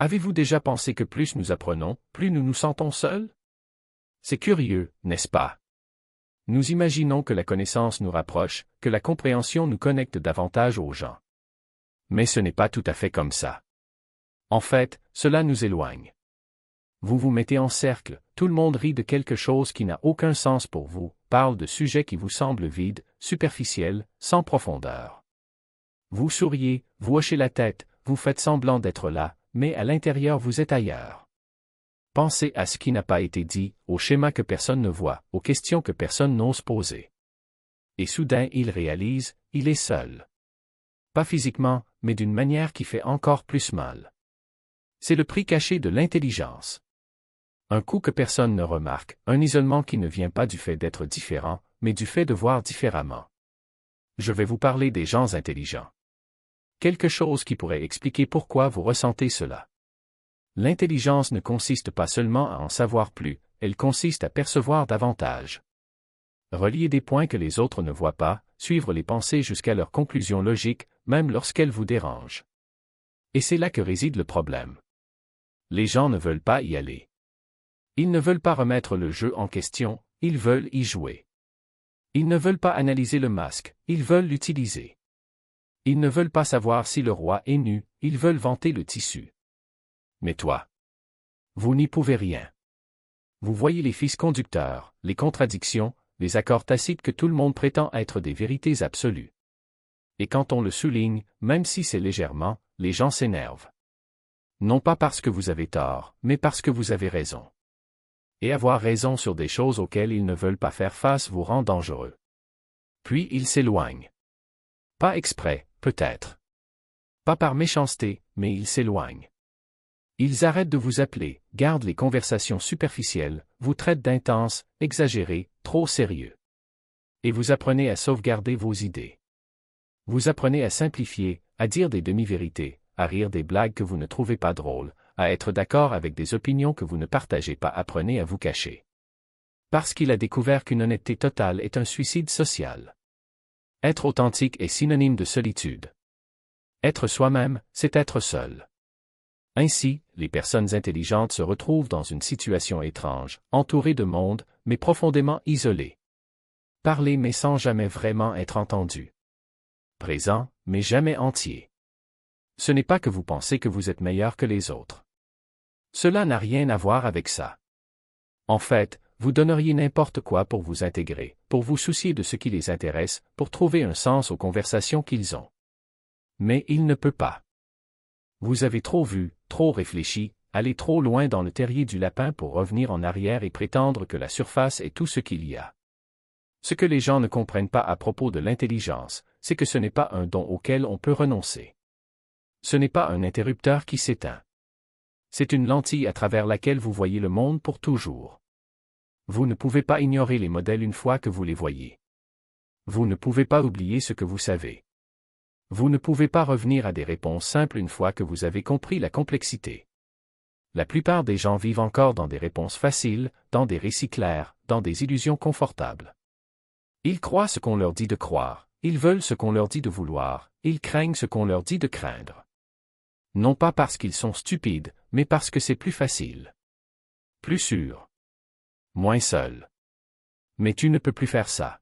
Avez-vous déjà pensé que plus nous apprenons, plus nous nous sentons seuls? C'est curieux, n'est-ce pas? Nous imaginons que la connaissance nous rapproche, que la compréhension nous connecte davantage aux gens. Mais ce n'est pas tout à fait comme ça. En fait, cela nous éloigne. Vous vous mettez en cercle, tout le monde rit de quelque chose qui n'a aucun sens pour vous, parle de sujets qui vous semblent vides, superficiels, sans profondeur. Vous souriez, vous hochez la tête, vous faites semblant d'être là, mais à l'intérieur vous êtes ailleurs. Pensez à ce qui n'a pas été dit, aux schémas que personne ne voit, aux questions que personne n'ose poser. Et soudain il réalise, il est seul. Pas physiquement, mais d'une manière qui fait encore plus mal. C'est le prix caché de l'intelligence. Un coup que personne ne remarque, un isolement qui ne vient pas du fait d'être différent, mais du fait de voir différemment. Je vais vous parler des gens intelligents. Quelque chose qui pourrait expliquer pourquoi vous ressentez cela. L'intelligence ne consiste pas seulement à en savoir plus, elle consiste à percevoir davantage. Relier des points que les autres ne voient pas, suivre les pensées jusqu'à leur conclusion logique, même lorsqu'elles vous dérangent. Et c'est là que réside le problème. Les gens ne veulent pas y aller. Ils ne veulent pas remettre le jeu en question, ils veulent y jouer. Ils ne veulent pas analyser le masque, ils veulent l'utiliser. Ils ne veulent pas savoir si le roi est nu, ils veulent vanter le tissu. Mais toi, vous n'y pouvez rien. Vous voyez les fils conducteurs, les contradictions, les accords tacites que tout le monde prétend être des vérités absolues. Et quand on le souligne, même si c'est légèrement, les gens s'énervent. Non pas parce que vous avez tort, mais parce que vous avez raison. Et avoir raison sur des choses auxquelles ils ne veulent pas faire face vous rend dangereux. Puis ils s'éloignent. Pas exprès, peut-être. Pas par méchanceté, mais ils s'éloignent. Ils arrêtent de vous appeler, gardent les conversations superficielles, vous traitent d'intenses, exagérés, trop sérieux. Et vous apprenez à sauvegarder vos idées. Vous apprenez à simplifier, à dire des demi-vérités, à rire des blagues que vous ne trouvez pas drôles, à être d'accord avec des opinions que vous ne partagez pas. Apprenez à vous cacher. Parce qu'il a découvert qu'une honnêteté totale est un suicide social. Être authentique est synonyme de solitude. Être soi-même, c'est être seul. Ainsi, les personnes intelligentes se retrouvent dans une situation étrange, entourées de monde, mais profondément isolées. Parler mais sans jamais vraiment être entendu. Présent, mais jamais entier. Ce n'est pas que vous pensez que vous êtes meilleur que les autres. Cela n'a rien à voir avec ça. En fait, vous donneriez n'importe quoi pour vous intégrer, pour vous soucier de ce qui les intéresse, pour trouver un sens aux conversations qu'ils ont. Mais il ne peut pas. Vous avez trop vu, trop réfléchi, allé trop loin dans le terrier du lapin pour revenir en arrière et prétendre que la surface est tout ce qu'il y a. Ce que les gens ne comprennent pas à propos de l'intelligence, c'est que ce n'est pas un don auquel on peut renoncer. Ce n'est pas un interrupteur qui s'éteint. C'est une lentille à travers laquelle vous voyez le monde pour toujours. Vous ne pouvez pas ignorer les modèles une fois que vous les voyez. Vous ne pouvez pas oublier ce que vous savez. Vous ne pouvez pas revenir à des réponses simples une fois que vous avez compris la complexité. La plupart des gens vivent encore dans des réponses faciles, dans des récits clairs, dans des illusions confortables. Ils croient ce qu'on leur dit de croire, ils veulent ce qu'on leur dit de vouloir, ils craignent ce qu'on leur dit de craindre. Non pas parce qu'ils sont stupides, mais parce que c'est plus facile. Plus sûr. Moins seul. Mais tu ne peux plus faire ça.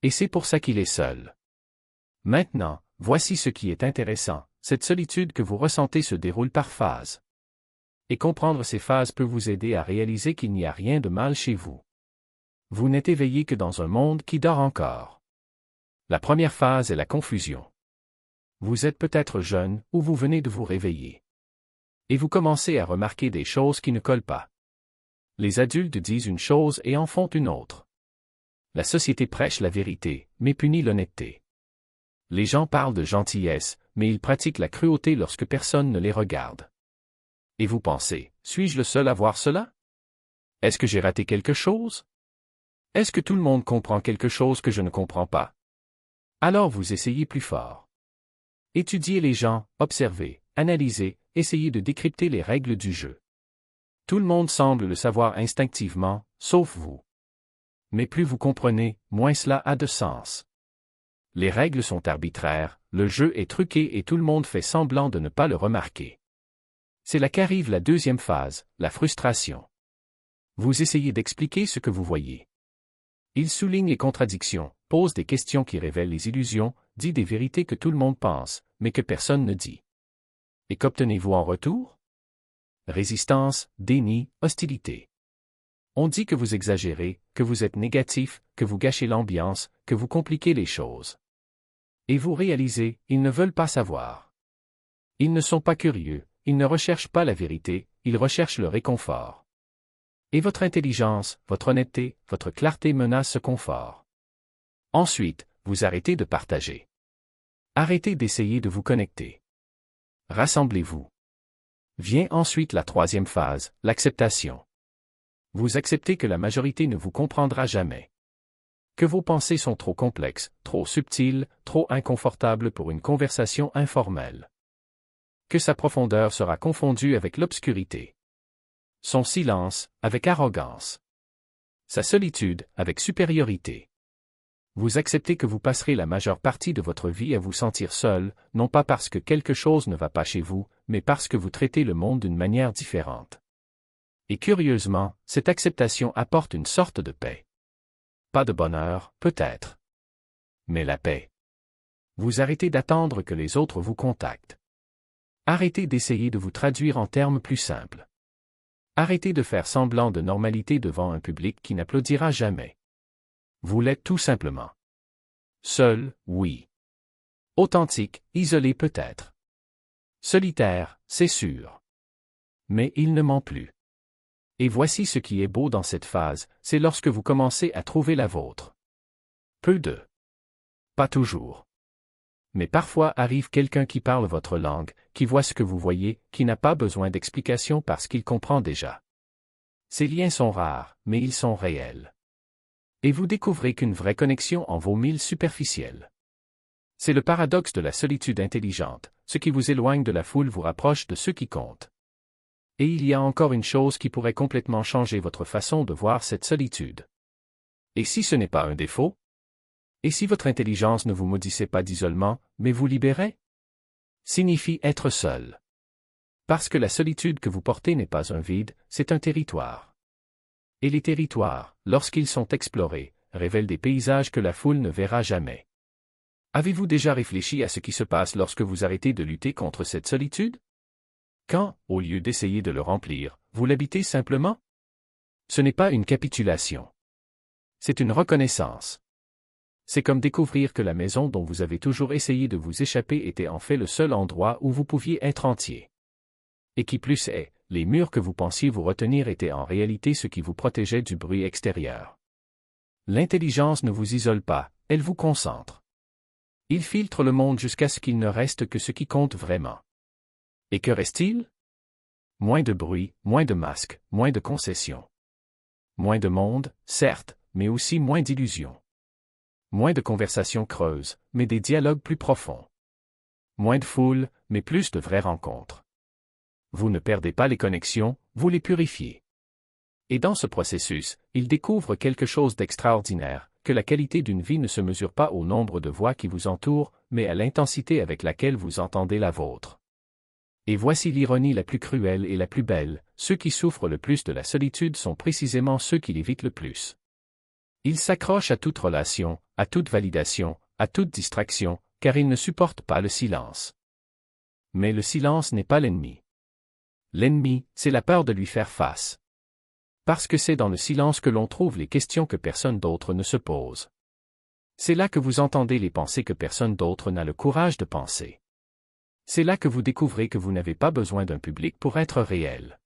Et c'est pour ça qu'il est seul. Maintenant, voici ce qui est intéressant, cette solitude que vous ressentez se déroule par phases. Et comprendre ces phases peut vous aider à réaliser qu'il n'y a rien de mal chez vous. Vous n'êtes éveillé que dans un monde qui dort encore. La première phase est la confusion. Vous êtes peut-être jeune, ou vous venez de vous réveiller. Et vous commencez à remarquer des choses qui ne collent pas. Les adultes disent une chose et en font une autre. La société prêche la vérité, mais punit l'honnêteté. Les gens parlent de gentillesse, mais ils pratiquent la cruauté lorsque personne ne les regarde. Et vous pensez, suis-je le seul à voir cela? Est-ce que j'ai raté quelque chose? Est-ce que tout le monde comprend quelque chose que je ne comprends pas? Alors vous essayez plus fort. Étudiez les gens, observez, analysez, essayez de décrypter les règles du jeu. Tout le monde semble le savoir instinctivement, sauf vous. Mais plus vous comprenez, moins cela a de sens. Les règles sont arbitraires, le jeu est truqué et tout le monde fait semblant de ne pas le remarquer. C'est là qu'arrive la deuxième phase, la frustration. Vous essayez d'expliquer ce que vous voyez. Il souligne les contradictions, pose des questions qui révèlent les illusions, dit des vérités que tout le monde pense, mais que personne ne dit. Et qu'obtenez-vous en retour? Résistance, déni, hostilité. On dit que vous exagérez, que vous êtes négatif, que vous gâchez l'ambiance, que vous compliquez les choses. Et vous réalisez, ils ne veulent pas savoir. Ils ne sont pas curieux, ils ne recherchent pas la vérité, ils recherchent le réconfort. Et votre intelligence, votre honnêteté, votre clarté menacent ce confort. Ensuite, vous arrêtez de partager. Arrêtez d'essayer de vous connecter. Rassemblez-vous. Vient ensuite la troisième phase, l'acceptation. Vous acceptez que la majorité ne vous comprendra jamais. Que vos pensées sont trop complexes, trop subtiles, trop inconfortables pour une conversation informelle. Que sa profondeur sera confondue avec l'obscurité. Son silence, avec arrogance. Sa solitude, avec supériorité. Vous acceptez que vous passerez la majeure partie de votre vie à vous sentir seul, non pas parce que quelque chose ne va pas chez vous, mais parce que vous traitez le monde d'une manière différente. Et curieusement, cette acceptation apporte une sorte de paix. Pas de bonheur, peut-être. Mais la paix. Vous arrêtez d'attendre que les autres vous contactent. Arrêtez d'essayer de vous traduire en termes plus simples. Arrêtez de faire semblant de normalité devant un public qui n'applaudira jamais. Vous l'êtes tout simplement. Seul, oui. Authentique, isolé peut-être. Solitaire, c'est sûr. Mais il ne ment plus. Et voici ce qui est beau dans cette phase, c'est lorsque vous commencez à trouver la vôtre. Peu de. Pas toujours. Mais parfois arrive quelqu'un qui parle votre langue, qui voit ce que vous voyez, qui n'a pas besoin d'explication parce qu'il comprend déjà. Ces liens sont rares, mais ils sont réels. Et vous découvrez qu'une vraie connexion en vaut 1000 superficielles. C'est le paradoxe de la solitude intelligente, ce qui vous éloigne de la foule vous rapproche de ceux qui comptent. Et il y a encore une chose qui pourrait complètement changer votre façon de voir cette solitude. Et si ce n'est pas un défaut? Et si votre intelligence ne vous maudissait pas d'isolement, mais vous libérait? Signifie être seul. Parce que la solitude que vous portez n'est pas un vide, c'est un territoire. Et les territoires, lorsqu'ils sont explorés, révèlent des paysages que la foule ne verra jamais. Avez-vous déjà réfléchi à ce qui se passe lorsque vous arrêtez de lutter contre cette solitude? Quand, au lieu d'essayer de le remplir, vous l'habitez simplement? Ce n'est pas une capitulation. C'est une reconnaissance. C'est comme découvrir que la maison dont vous avez toujours essayé de vous échapper était en fait le seul endroit où vous pouviez être entier. Et qui plus est, les murs que vous pensiez vous retenir étaient en réalité ce qui vous protégeait du bruit extérieur. L'intelligence ne vous isole pas, elle vous concentre. Il filtre le monde jusqu'à ce qu'il ne reste que ce qui compte vraiment. Et que reste-t-il? Moins de bruit, moins de masques, moins de concessions. Moins de monde, certes, mais aussi moins d'illusions. Moins de conversations creuses, mais des dialogues plus profonds. Moins de foule, mais plus de vraies rencontres. Vous ne perdez pas les connexions, vous les purifiez. Et dans ce processus, il découvre quelque chose d'extraordinaire, que la qualité d'une vie ne se mesure pas au nombre de voix qui vous entourent, mais à l'intensité avec laquelle vous entendez la vôtre. Et voici l'ironie la plus cruelle et la plus belle, ceux qui souffrent le plus de la solitude sont précisément ceux qui l'évitent le plus. Ils s'accrochent à toute relation, à toute validation, à toute distraction, car ils ne supportent pas le silence. Mais le silence n'est pas l'ennemi. L'ennemi, c'est la peur de lui faire face. Parce que c'est dans le silence que l'on trouve les questions que personne d'autre ne se pose. C'est là que vous entendez les pensées que personne d'autre n'a le courage de penser. C'est là que vous découvrez que vous n'avez pas besoin d'un public pour être réel.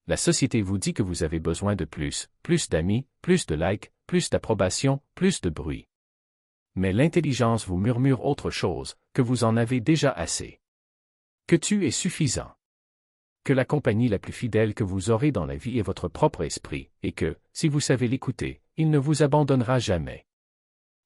La société vous dit que vous avez besoin de plus d'amis, plus de likes, plus d'approbation, plus de bruit. Mais l'intelligence vous murmure autre chose, que vous en avez déjà assez. Que tu es suffisant. Que la compagnie la plus fidèle que vous aurez dans la vie est votre propre esprit, et que, si vous savez l'écouter, il ne vous abandonnera jamais.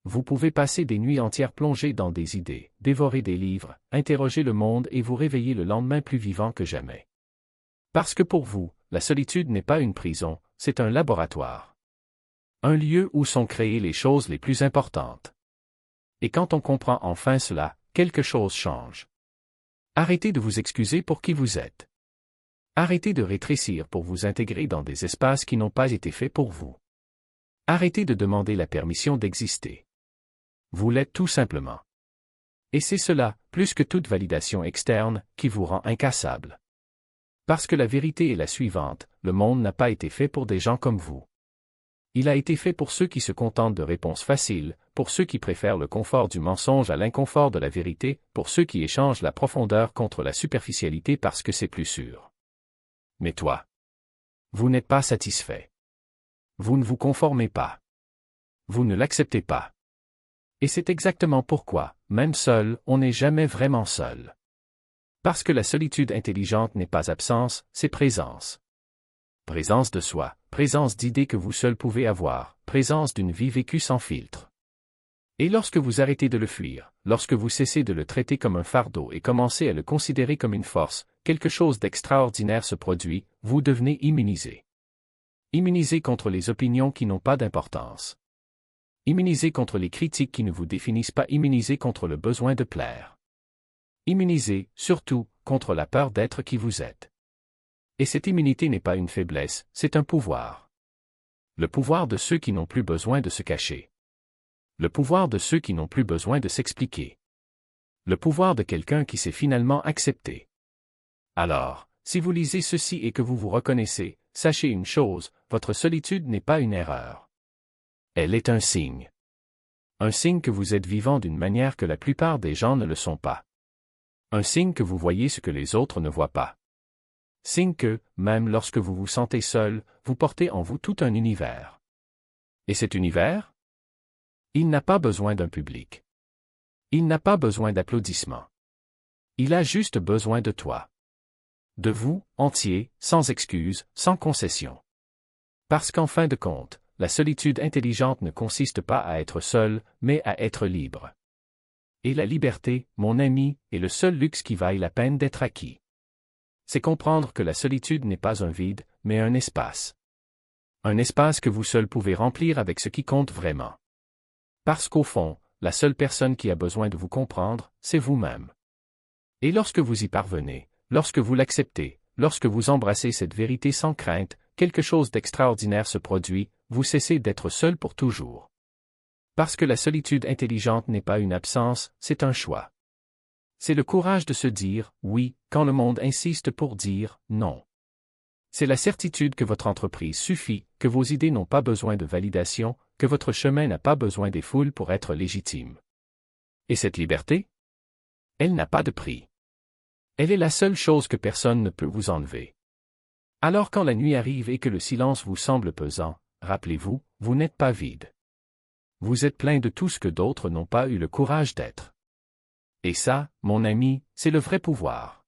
Vous pouvez passer des nuits entières plongées dans des idées, dévorer des livres, interroger le monde et vous réveiller le lendemain plus vivant que jamais. Parce que pour vous, la solitude n'est pas une prison, c'est un laboratoire. Un lieu où sont créées les choses les plus importantes. Et quand on comprend enfin cela, quelque chose change. Arrêtez de vous excuser pour qui vous êtes. Arrêtez de rétrécir pour vous intégrer dans des espaces qui n'ont pas été faits pour vous. Arrêtez de demander la permission d'exister. Vous l'êtes tout simplement. Et c'est cela, plus que toute validation externe, qui vous rend incassable. Parce que la vérité est la suivante, le monde n'a pas été fait pour des gens comme vous. Il a été fait pour ceux qui se contentent de réponses faciles, pour ceux qui préfèrent le confort du mensonge à l'inconfort de la vérité, pour ceux qui échangent la profondeur contre la superficialité parce que c'est plus sûr. Mais toi, vous n'êtes pas satisfait. Vous ne vous conformez pas. Vous ne l'acceptez pas. Et c'est exactement pourquoi, même seul, on n'est jamais vraiment seul. Parce que la solitude intelligente n'est pas absence, c'est présence. Présence de soi, présence d'idées que vous seul pouvez avoir, présence d'une vie vécue sans filtre. Et lorsque vous arrêtez de le fuir, lorsque vous cessez de le traiter comme un fardeau et commencez à le considérer comme une force, quelque chose d'extraordinaire se produit, vous devenez immunisé. Immunisé contre les opinions qui n'ont pas d'importance. Immunisé contre les critiques qui ne vous définissent pas, immunisé contre le besoin de plaire. Immunisé, surtout, contre la peur d'être qui vous êtes. Et cette immunité n'est pas une faiblesse, c'est un pouvoir. Le pouvoir de ceux qui n'ont plus besoin de se cacher. Le pouvoir de ceux qui n'ont plus besoin de s'expliquer. Le pouvoir de quelqu'un qui s'est finalement accepté. Alors, si vous lisez ceci et que vous vous reconnaissez, sachez une chose, votre solitude n'est pas une erreur. Elle est un signe. Un signe que vous êtes vivant d'une manière que la plupart des gens ne le sont pas. Un signe que vous voyez ce que les autres ne voient pas. Signe que, même lorsque vous vous sentez seul, vous portez en vous tout un univers. Et cet univers? Il n'a pas besoin d'un public. Il n'a pas besoin d'applaudissements. Il a juste besoin de toi. De vous, entier, sans excuse, sans concession. Parce qu'en fin de compte, la solitude intelligente ne consiste pas à être seul, mais à être libre. Et la liberté, mon ami, est le seul luxe qui vaille la peine d'être acquis. C'est comprendre que la solitude n'est pas un vide, mais un espace. Un espace que vous seul pouvez remplir avec ce qui compte vraiment. Parce qu'au fond, la seule personne qui a besoin de vous comprendre, c'est vous-même. Et lorsque vous y parvenez, lorsque vous l'acceptez, lorsque vous embrassez cette vérité sans crainte, quelque chose d'extraordinaire se produit, vous cessez d'être seul pour toujours. Parce que la solitude intelligente n'est pas une absence, c'est un choix. C'est le courage de se dire « oui » quand le monde insiste pour dire « non ». C'est la certitude que votre entreprise suffit, que vos idées n'ont pas besoin de validation, que votre chemin n'a pas besoin des foules pour être légitime. Et cette liberté? Elle n'a pas de prix. Elle est la seule chose que personne ne peut vous enlever. Alors quand la nuit arrive et que le silence vous semble pesant, rappelez-vous, vous n'êtes pas vide. Vous êtes plein de tout ce que d'autres n'ont pas eu le courage d'être. Et ça, mon ami, c'est le vrai pouvoir.